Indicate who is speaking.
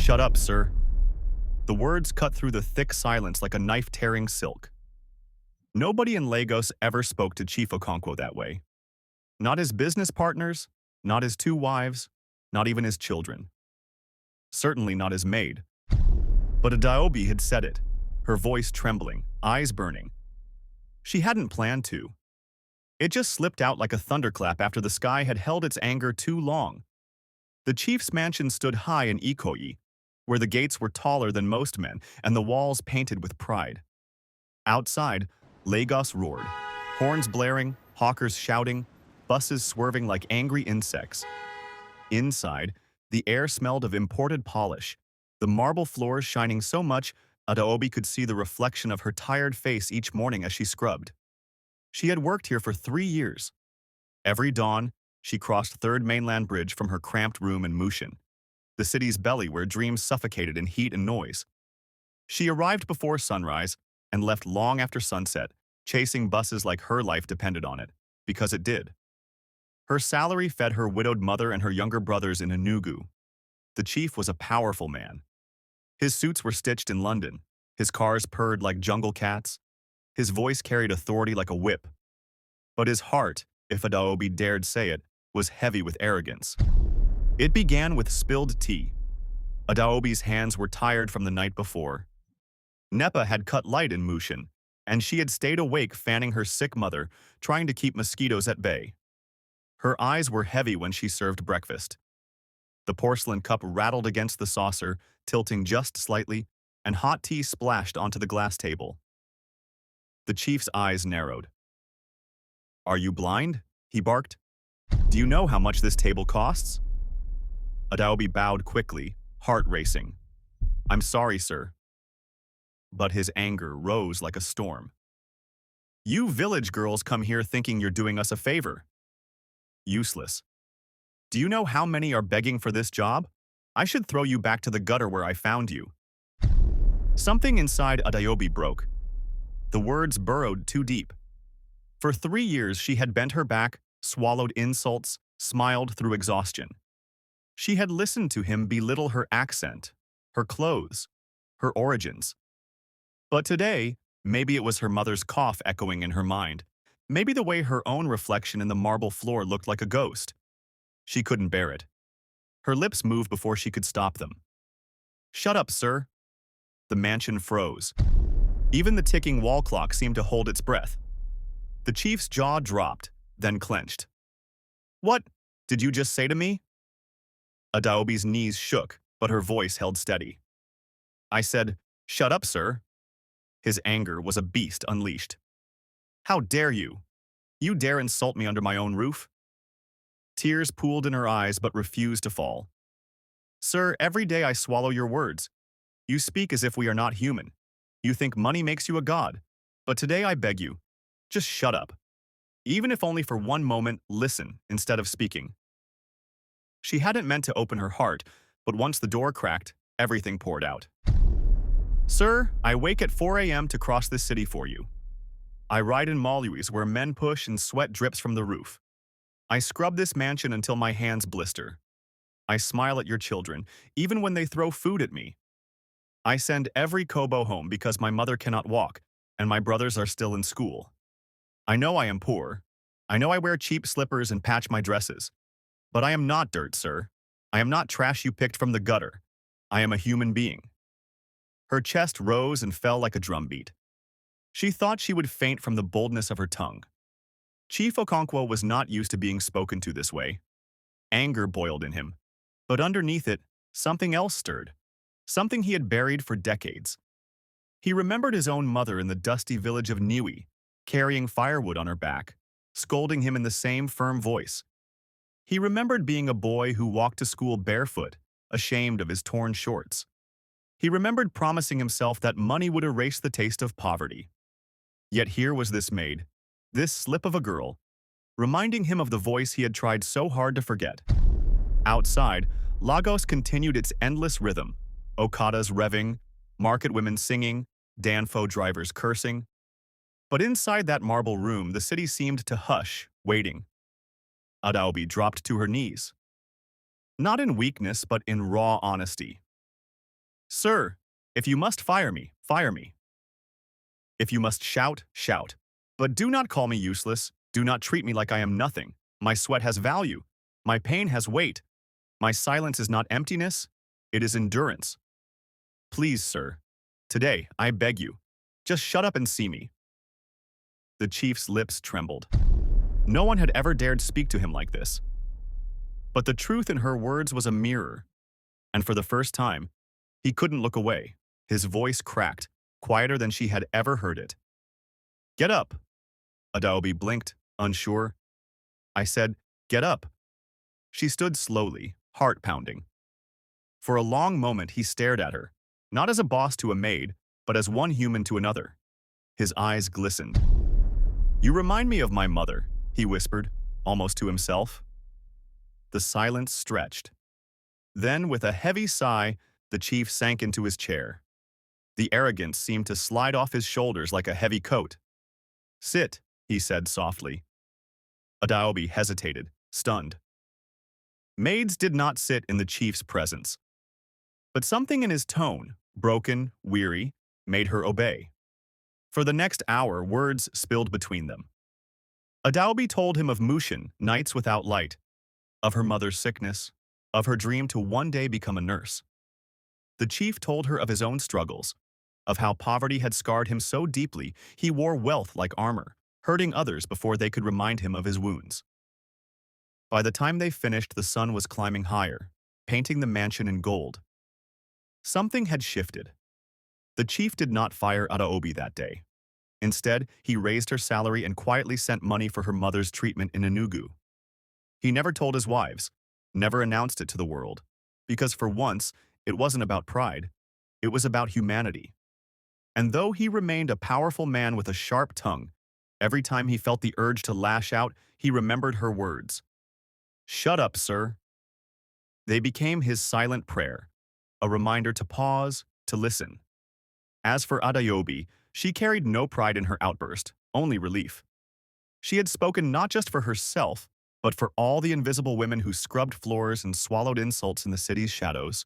Speaker 1: Shut up, sir. The words cut through the thick silence like a knife tearing silk. Nobody in Lagos ever spoke to Chief Okonkwo that way. Not his business partners, not his two wives, not even his children. Certainly not his maid. But Adaobi had said it, her voice trembling, eyes burning. She hadn't planned to. It just slipped out like a thunderclap after the sky had held its anger too long. The chief's mansion stood high in Ikoyi, where the gates were taller than most men and the walls painted with pride. Outside, Lagos roared, horns blaring, hawkers shouting, buses swerving like angry insects. Inside, the air smelled of imported polish, the marble floors shining so much Adaobi could see the reflection of her tired face each morning as she scrubbed. She had worked here for 3 years. Every dawn, she crossed Third Mainland Bridge from her cramped room in Mushin, the city's belly where dreams suffocated in heat and noise. She arrived before sunrise and left long after sunset, chasing buses like her life depended on it, because it did. Her salary fed her widowed mother and her younger brothers in Enugu. The chief was a powerful man. His suits were stitched in London, his cars purred like jungle cats, his voice carried authority like a whip. But his heart, if Adaobi dared say it, was heavy with arrogance. It began with spilled tea. Adaobi's hands were tired from the night before. Nepa had cut light in Mushin, and she had stayed awake fanning her sick mother, trying to keep mosquitoes at bay. Her eyes were heavy when she served breakfast. The porcelain cup rattled against the saucer, tilting just slightly, and hot tea splashed onto the glass table. The chief's eyes narrowed. "Are you blind?" he barked. "Do you know how much this table costs?" Adaobi bowed quickly, heart racing. "I'm sorry, sir." But his anger rose like a storm. "You village girls come here thinking you're doing us a favor. Useless. Do you know how many are begging for this job? I should throw you back to the gutter where I found you." Something inside Adaobi broke. The words burrowed too deep. For 3 years she had bent her back, swallowed insults, smiled through exhaustion. She had listened to him belittle her accent, her clothes, her origins. But today, maybe it was her mother's cough echoing in her mind. Maybe the way her own reflection in the marble floor looked like a ghost. She couldn't bear it. Her lips moved before she could stop them. "Shut up, sir." The mansion froze. Even the ticking wall clock seemed to hold its breath. The chief's jaw dropped, then clenched. "What did you just say to me?" Adaobi's knees shook, but her voice held steady. "I said, 'Shut up, sir.'" His anger was a beast unleashed. "How dare you? You dare insult me under my own roof?" Tears pooled in her eyes but refused to fall. "Sir, every day I swallow your words. You speak as if we are not human. You think money makes you a god. But today I beg you, just shut up. Even if only for one moment, listen instead of speaking." She hadn't meant to open her heart, but once the door cracked, everything poured out. "Sir, I wake at 4 a.m. to cross this city for you. I ride in Maluis where men push and sweat drips from the roof. I scrub this mansion until my hands blister. I smile at your children, even when they throw food at me. I send every Kobo home because my mother cannot walk, and my brothers are still in school. I know I am poor. I know I wear cheap slippers and patch my dresses. But I am not dirt, sir. I am not trash you picked from the gutter. I am a human being." Her chest rose and fell like a drumbeat. She thought she would faint from the boldness of her tongue. Chief Okonkwo was not used to being spoken to this way. Anger boiled in him. But underneath it, something else stirred. Something he had buried for decades. He remembered his own mother in the dusty village of Niwi, carrying firewood on her back, scolding him in the same firm voice. He remembered being a boy who walked to school barefoot, ashamed of his torn shorts. He remembered promising himself that money would erase the taste of poverty. Yet here was this maid, this slip of a girl, reminding him of the voice he had tried so hard to forget. Outside, Lagos continued its endless rhythm, Okadas revving, market women singing, Danfo drivers cursing. But inside that marble room, the city seemed to hush, waiting. Adaobi dropped to her knees. Not in weakness, but in raw honesty. Sir, if you must fire me, fire me. If you must shout, shout. But do not call me useless. Do not treat me like I am nothing. My sweat has value. My pain has weight. My silence is not emptiness. It is endurance. Please, sir. Today, I beg you. Just shut up and see me. The chief's lips trembled. No one had ever dared speak to him like this. But the truth in her words was a mirror. And for the first time, he couldn't look away. His voice cracked, quieter than she had ever heard it. Get up. Adaobi blinked, unsure. I said, get up. She stood slowly, heart pounding. For a long moment he stared at her, not as a boss to a maid, but as one human to another. His eyes glistened. You remind me of my mother, he whispered, almost to himself. The silence stretched. Then, with a heavy sigh, the chief sank into his chair. The arrogance seemed to slide off his shoulders like a heavy coat. Sit, he said softly. Adaobi hesitated, stunned. Maids did not sit in the chief's presence. But something in his tone, broken, weary, made her obey. For the next hour, words spilled between them. Adaobi told him of Mushin, nights without light, of her mother's sickness, of her dream to one day become a nurse. The chief told her of his own struggles, of how poverty had scarred him so deeply he wore wealth like armor, hurting others before they could remind him of his wounds. By the time they finished, the sun was climbing higher, painting the mansion in gold. Something had shifted. The chief did not fire Adaobi that day. Instead, he raised her salary and quietly sent money for her mother's treatment in Enugu. He never told his wives, never announced it to the world, because for once, it wasn't about pride, it was about humanity. And though he remained a powerful man with a sharp tongue, every time he felt the urge to lash out, he remembered her words. Shut up, sir. They became his silent prayer, a reminder to pause, to listen. As for Adaobi, she carried no pride in her outburst, only relief. She had spoken not just for herself, but for all the invisible women who scrubbed floors and swallowed insults in the city's shadows.